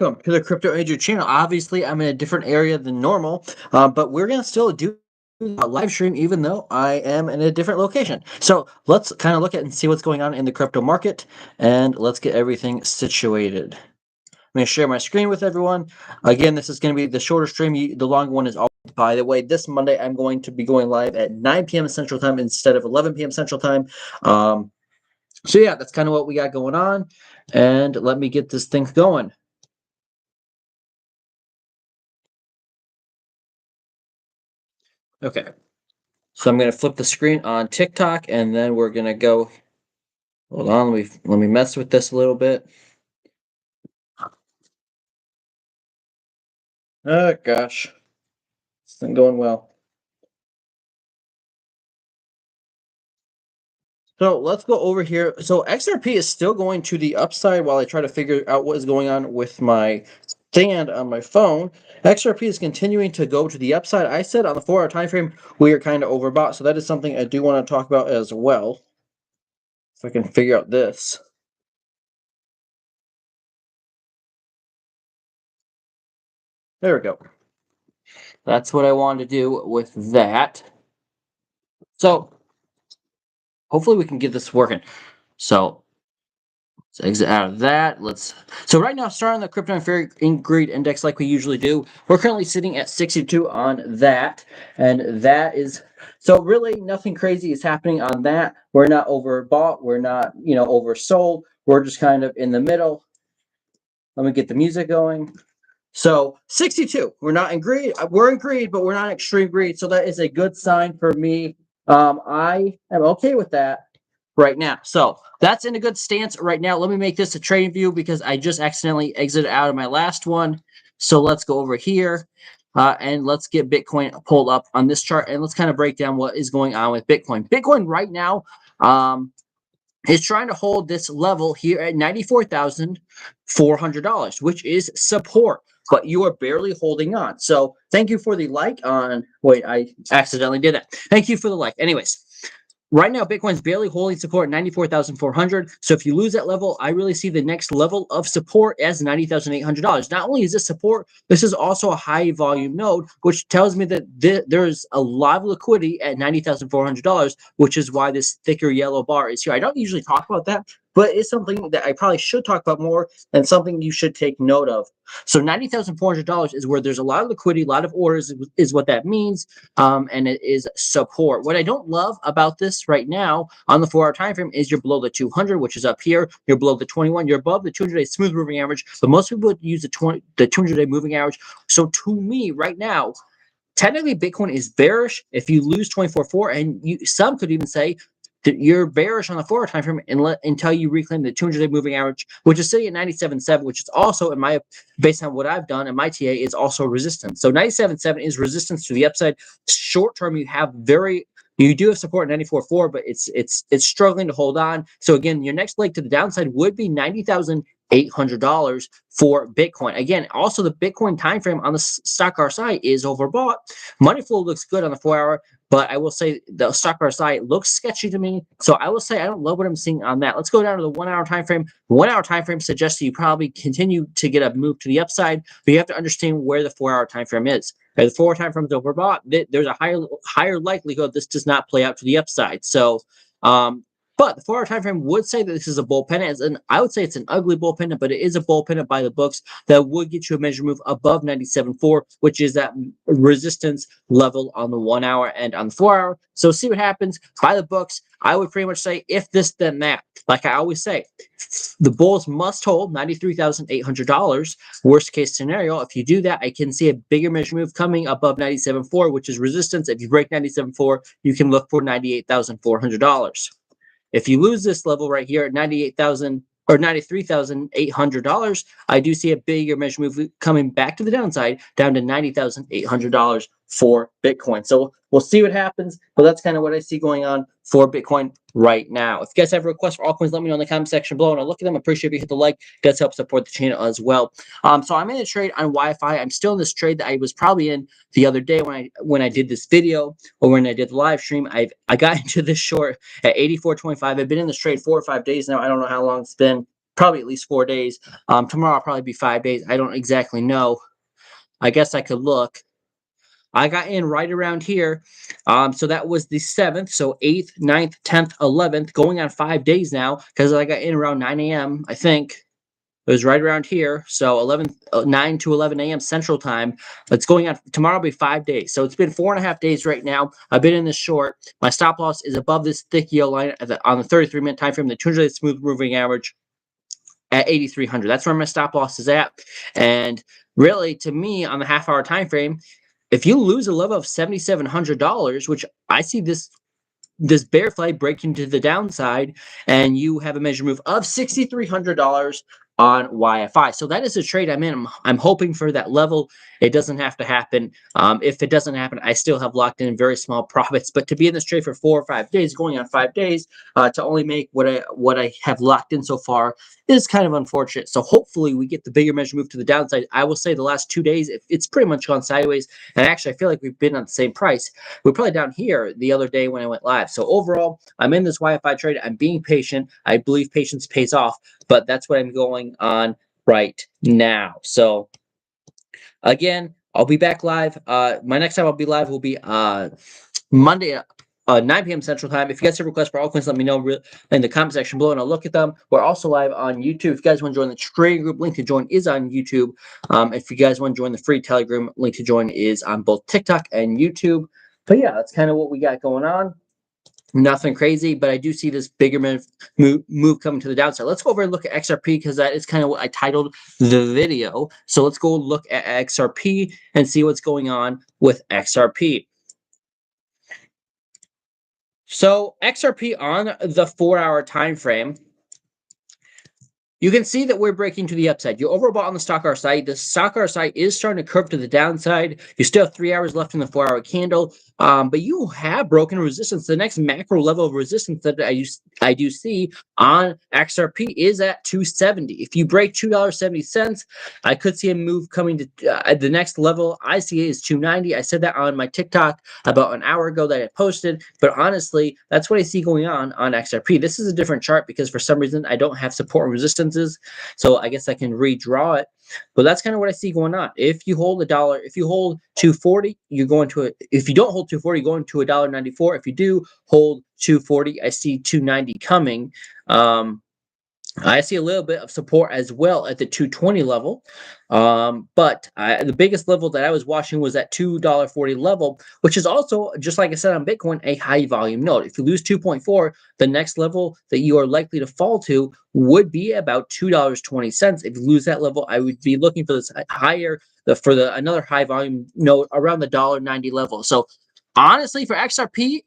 Welcome to the Crypto Agent channel. Obviously, I'm in a different area than normal, but we're gonna still do a live stream even though I am in a different location. So let's kind of look at and see what's going on in the crypto market, and let's get everything situated. I'm gonna share my screen with everyone. Again, this is gonna be the shorter stream. The longer one is always. By the way, this Monday I'm going to be going live at 9 p.m. Central Time instead of 11 p.m. Central Time. So yeah, that's kind of what we got going on, and let me get this thing going. Okay. So I'm going to flip the screen on TikTok, and then we're going to go. Hold on, let me mess with this a little bit. Oh gosh, this isn't going well. So let's go over here. So XRP is still going to the upside while I try to figure out what is going on with my stand on my phone. XRP is continuing to go to the upside. I said on the 4-hour time frame we are kind of overbought, so that is something I do want to talk about as well. If I can figure out this. There we go. That's what I wanted to do with that. So hopefully we can get this working. So let's exit out of that. So right now, starting the crypto and fair greed index like we usually do. We're currently sitting at 62 on that, and that is so really nothing crazy is happening on that. We're not overbought. We're not oversold. We're just kind of in the middle. Let me get the music going. So 62. We're not in greed. We're in greed, but we're not in extreme greed. So that is a good sign for me. I am okay with that right now. So that's in a good stance right now. Let me make this a trading view because I just accidentally exited out of my last one. So let's go over here and let's get Bitcoin pulled up on this chart and let's kind of break down what is going on with Bitcoin. Bitcoin right now is trying to hold this level here at $94,400, which is support, but you are barely holding on. So thank you for the like on, wait, I accidentally did that. Thank you for the like. Anyways, right now, Bitcoin's barely holding support at 94,400. So if you lose that level, I really see the next level of support as $90,800. Not only is this support, this is also a high volume node, which tells me that there's a lot of liquidity at $90,400, which is why this thicker yellow bar is here. I don't usually talk about that, but it's something that I probably should talk about more and something you should take note of. So $90,400 is where there's a lot of liquidity, a lot of orders is what that means, and it is support. What I don't love about this right now on the 4-hour time frame is you're below the 200, which is up here. You're below the 21. You're above the 200-day smooth moving average, but most people would use the 200-day moving average. So to me, right now, technically Bitcoin is bearish if you lose 24.4, and some could even say that you're bearish on the 4-hour time frame until you reclaim the 200-day moving average, which is sitting at 97.7, which is also, based on what I've done in my TA, is also resistance. So 97.7 is resistance to the upside. Short term, you do have support at 94.4, but it's struggling to hold on. So again, your next leg to the downside would be $90,800 for Bitcoin. Again, also the Bitcoin time frame on the stock RSI is overbought. Money flow looks good on the 4-hour, but I will say the stock RSI looks sketchy to me. So I will say I don't love what I'm seeing on that. Let's go down to the 1-hour time frame. 1-hour time frame suggests that you probably continue to get a move to the upside, but you have to understand where the 4-hour time frame is. If the 4-hour time frame is overbought, there's a higher likelihood this does not play out to the upside. So, but the 4-hour time frame would say that this is a bull pennant, and I would say it's an ugly bull pennant, but it is a bull pennant by the books that would get you a measure move above 97.4, which is that resistance level on the 1-hour and on the 4-hour. So see what happens by the books. I would pretty much say if this, then that. Like I always say, the bulls must hold $93,800. Worst case scenario, if you do that, I can see a bigger measure move coming above 97.4, which is resistance. If you break 97.4, you can look for $98,400. If you lose this level right here at 98,000 or $93,800, I do see a bigger measure move coming back to the downside down to $90,800 for Bitcoin. So we'll see what happens, but that's kind of what I see going on for Bitcoin right now. If you guys have requests for altcoins, let me know in the comment section below, and I'll look at them. I appreciate if you hit the like. It does help support the channel as well. So I'm in a trade on Wi-Fi. I'm still in this trade that I was probably in the other day when I did this video or when I did the live stream. I got into this short at 84.25. I've been in this trade 4 or 5 days now. I don't know how long it's been. probably at least 4 days. Tomorrow will probably be 5 days. I don't exactly know. I guess I could look. I got in right around here. So that was the 7th. So 8th, 9th, 10th, 11th, going on 5 days now because I got in around 9 a.m., I think. It was right around here. So 9 to 11 a.m. Central Time. It's going on. Tomorrow will be 5 days. So it's been 4.5 days right now. I've been in this short. My stop loss is above this thick yellow line on the 33-minute time frame, the 200-day smooth moving average at 8,300. That's where my stop loss is at. And really, to me, on the half-hour time frame, if you lose a level of $7,700, which I see this bear flag breaking to the downside, and you have a measure move of $6,300 on YFI. So that is a trade I'm in. I'm hoping for that level. It doesn't have to happen. If it doesn't happen, I still have locked in very small profits. But to be in this trade for 4 or 5 days, going on 5 days, to only make what I have locked in so far is kind of unfortunate. So hopefully we get the bigger measure move to the downside. I will say the last 2 days, it's pretty much gone sideways. And actually, I feel like we've been on the same price. We're probably down here the other day when I went live. So overall, I'm in this Wi-Fi trade. I'm being patient. I believe patience pays off, but that's what I'm going on right now. So again, I'll be back live. My next time I'll be live will be Monday, 9 p.m. Central Time. If you guys have requests for altcoins, let me know in the comment section below, and I'll look at them. We're also live on YouTube. If you guys want to join the trading group, link to join is on YouTube. If you guys want to join the free Telegram, link to join is on both TikTok and YouTube. But yeah, that's kind of what we got going on. Nothing crazy, but I do see this bigger move coming to the downside. Let's go over and look at XRP because that is kind of what I titled the video. So let's go look at XRP and see what's going on with XRP. So XRP on the 4-hour time frame, you can see that we're breaking to the upside. You're overbought on the stock RSI. The stock RSI is starting to curve to the downside. You still have 3 hours left in the 4-hour candle, but you have broken resistance. The next macro level of resistance that I do see on XRP is at 270. If you break $2.70, I could see a move coming to the next level. I see is 290. I said that on my TikTok about an hour ago that I posted, but honestly, that's what I see going on XRP. This is a different chart because for some reason I don't have support and resistance. So I guess I can redraw it, but that's kind of what I see going on. If you hold $1, if you hold 240, you're going to if you don't hold 240, you're going to $1.94. If you do hold 240, I see 290 coming. I see a little bit of support as well at the 220 level. But the biggest level that I was watching was at $2.40 level, which is also, just like I said on Bitcoin, a high volume node. If you lose 2.4, the next level that you are likely to fall to would be about $2.20. If you lose that level, I would be looking for this higher, another high volume node around the $1.90 level. So honestly, for XRP,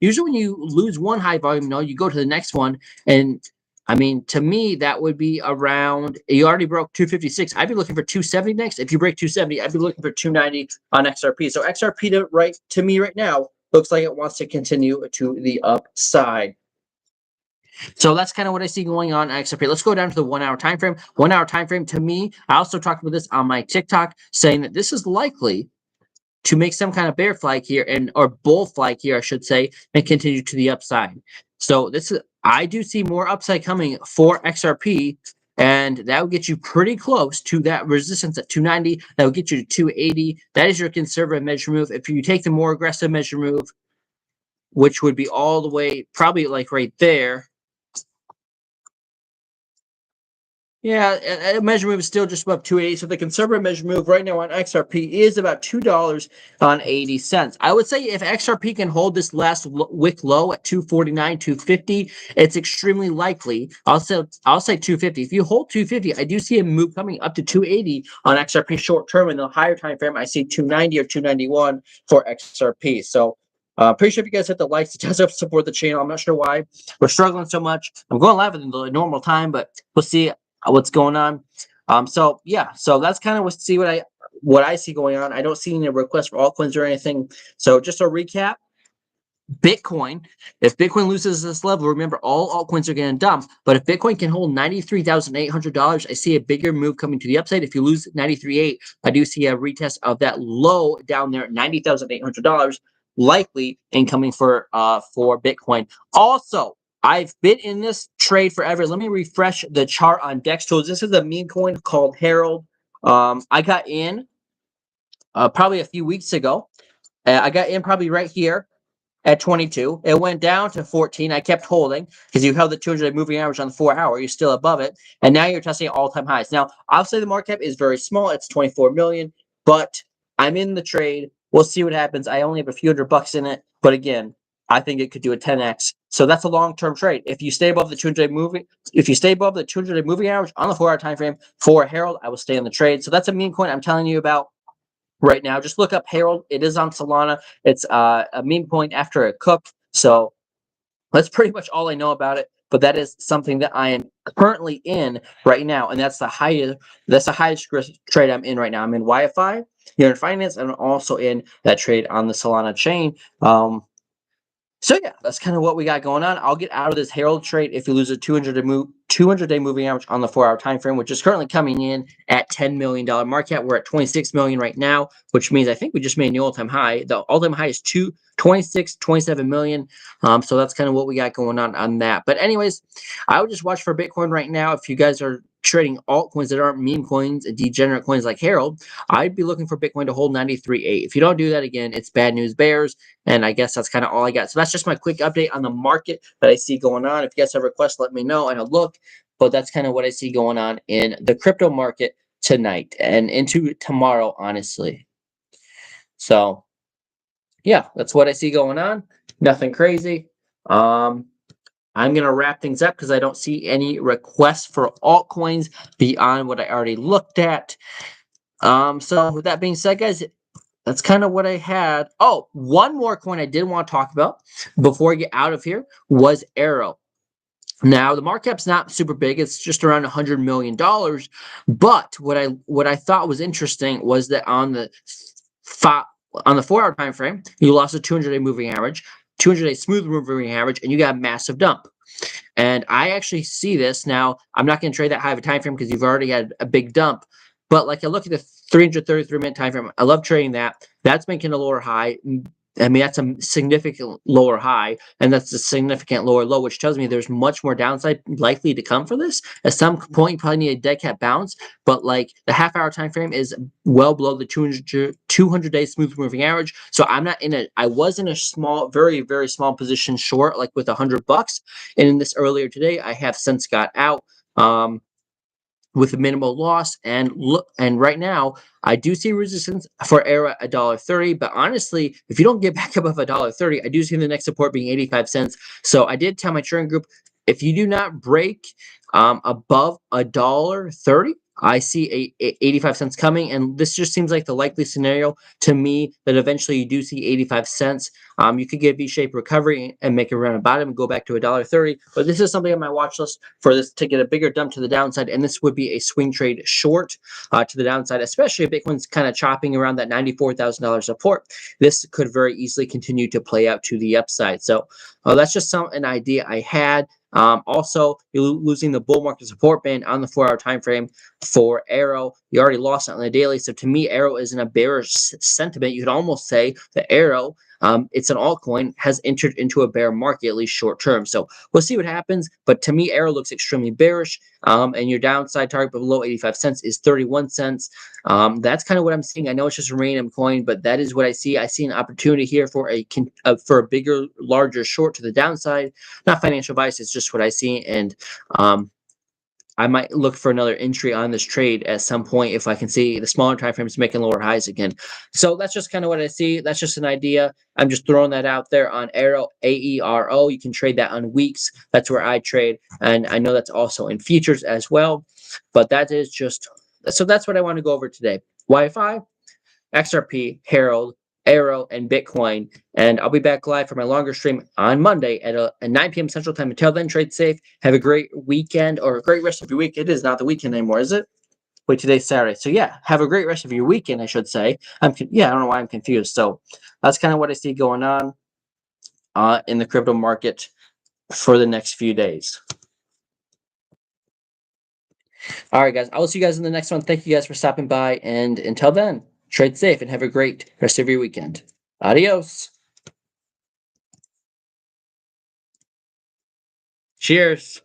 usually when you lose one high volume node, you go to the next one, and I mean, to me, that would be around, you already broke 256. I'd be looking for 270 next. If you break 270, I'd be looking for 290 on XRP. So XRP to me right now looks like it wants to continue to the upside. So that's kind of what I see going on at XRP. Let's go down to the 1-hour time frame. 1-hour time frame, to me, I also talked about this on my TikTok, saying that this is likely to make some kind of bear flag here or bull flag here, I should say, and continue to the upside. So I do see more upside coming for XRP, and that will get you pretty close to that resistance at 290. That will get you to 280. That is your conservative measure move. If you take the more aggressive measure move, which would be all the way, probably like right there. Yeah, a measure move is still just above 280. So the conservative measure move right now on XRP is about $2.80. I would say if XRP can hold this last wick low at 249, 250, it's extremely likely. I'll say 250. If you hold 250, I do see a move coming up to 280 on XRP short term. In the higher time frame, I see 290 or 291 for XRP. So pretty sure if you guys hit the likes, it does help support the channel. I'm not sure why we're struggling so much. I'm going live at the normal time, but we'll see what's going on. So that's kind of what I see going on. I don't see any requests for altcoins or anything. So just a recap. Bitcoin, if Bitcoin loses this level, remember all altcoins are getting dumped. But if Bitcoin can hold $93,800, I see a bigger move coming to the upside. If you lose 93.8, I do see a retest of that low down there at $90,800, likely incoming for Bitcoin. Also, I've been in this trade forever. Let me refresh the chart on Dex Tools. This is a meme coin called Herald. I got in probably a few weeks ago. I got in probably right here at 22. It went down to 14. I kept holding because you held the 200 moving average on the 4 hour. You're still above it. And now you're testing all-time highs. Now, I'll say the market cap is very small. It's 24 million, but I'm in the trade. We'll see what happens. I only have a few $100 in it, but again, I think it could do a 10x. So that's a long-term trade. If you stay above the 200-day moving, if you stay above the 200-day moving average on the 4 hour time frame for Herald, I will stay in the trade. So that's a meme coin I'm telling you about right now. Just look up Herald. It is on Solana. It's a meme coin after a cook. So that's pretty much all I know about it. But that is something that I am currently in right now, and that's the highest. That's the highest risk trade I'm in right now. I'm in YFI here in finance, and I'm also in that trade on the Solana chain. So yeah, that's kind of what we got going on. I'll get out of this Herald trade if you lose a 200-day moving average on the 4 hour time frame, which is currently coming in at $10 million market cap. We're at 26 million right now, which means I think we just made a new all-time high. The all-time high is 27 million. So that's kind of what we got going on that. But anyways, I would just watch for Bitcoin right now. If you guys are trading altcoins that aren't meme coins and degenerate coins like Herald, I'd be looking for Bitcoin to hold 93.8. If you don't do that, again, it's bad news bears. And I guess that's kind of all I got. So that's just my quick update on the market that I see going on. If you guys have requests, let me know and I'll look. But that's kind of what I see going on in the crypto market tonight and into tomorrow, honestly. So yeah, that's what I see going on. Nothing crazy. I'm going to wrap things up because I don't see any requests for altcoins beyond what I already looked at. So with that being said, guys, that's kind of what I had. Oh, one more coin I did want to talk about before I get out of here was Arrow. Now the market cap's not super big; it's just around $100 million. But what I thought was interesting was that on the 4 hour time frame, you lost a 200-day moving average, 200-day smooth moving average, and you got a massive dump. And I actually see this now. I'm not going to trade that high of a time frame because you've already had a big dump. But like I look at the 333-minute time frame, I love trading that. That's making a lower high. I mean, that's a significant lower high, and that's a significant lower low, which tells me there's much more downside likely to come for this. At some point, you probably need a dead cat bounce, but like the half-hour time frame is well below the 200-day smooth moving average. So I'm not in a. I was in a small, very, very small position short, like with $100. And in this earlier today, I have since got out. With a minimal loss, and right now I do see resistance for Arrow at $1.30. But honestly, if you don't get back above $1.30, I do see the next support being 85 cents. So I did tell my trading group, if you do not break above $1.30, I see 85 cents coming, and this just seems like the likely scenario to me that eventually you do see 85 cents. You could get a V-shaped recovery and make it around a bottom and go back to $1.30. But this is something on my watch list for this to get a bigger dump to the downside, and this would be a swing trade short to the downside, especially if Bitcoin's kind of chopping around that $94,000 support. This could very easily continue to play out to the upside. So that's just an idea I had. Also, you're losing the bull market support band on the 4 hour time frame for Arrow. You already lost it on the daily. So to me, Arrow is in a bearish sentiment. You could almost say that Arrow, it's an altcoin, has entered into a bear market, at least short term. So we'll see what happens. But to me, Arrow looks extremely bearish. And your downside target below 85 cents is 31 cents. That's kind of what I'm seeing. I know it's just a random coin, but that is what I see. I see an opportunity here for a bigger, larger short to the downside. Not financial advice, it's just what I see. And I might look for another entry on this trade at some point if I can see the smaller time frames making lower highs again. So that's just kind of what I see. That's just an idea. I'm just throwing that out there on Arrow, AERO. You can trade that on weeks. That's where I trade. And I know that's also in futures as well. But that is just, so that's what I want to go over today. Wi-Fi, XRP, Herald, Arrow, and Bitcoin. And I'll be back live for my longer stream on Monday at 9 p.m. Central Time. Until then, trade safe. Have a great weekend or a great rest of your week. It is not the weekend anymore, is it? Wait, today's Saturday. So yeah, have a great rest of your weekend, I should say. I don't know why I'm confused. So that's kind of what I see going on in the crypto market for the next few days. All right, guys. I will see you guys in the next one. Thank you guys for stopping by. And until then, trade safe and have a great rest of your weekend. Adios. Cheers.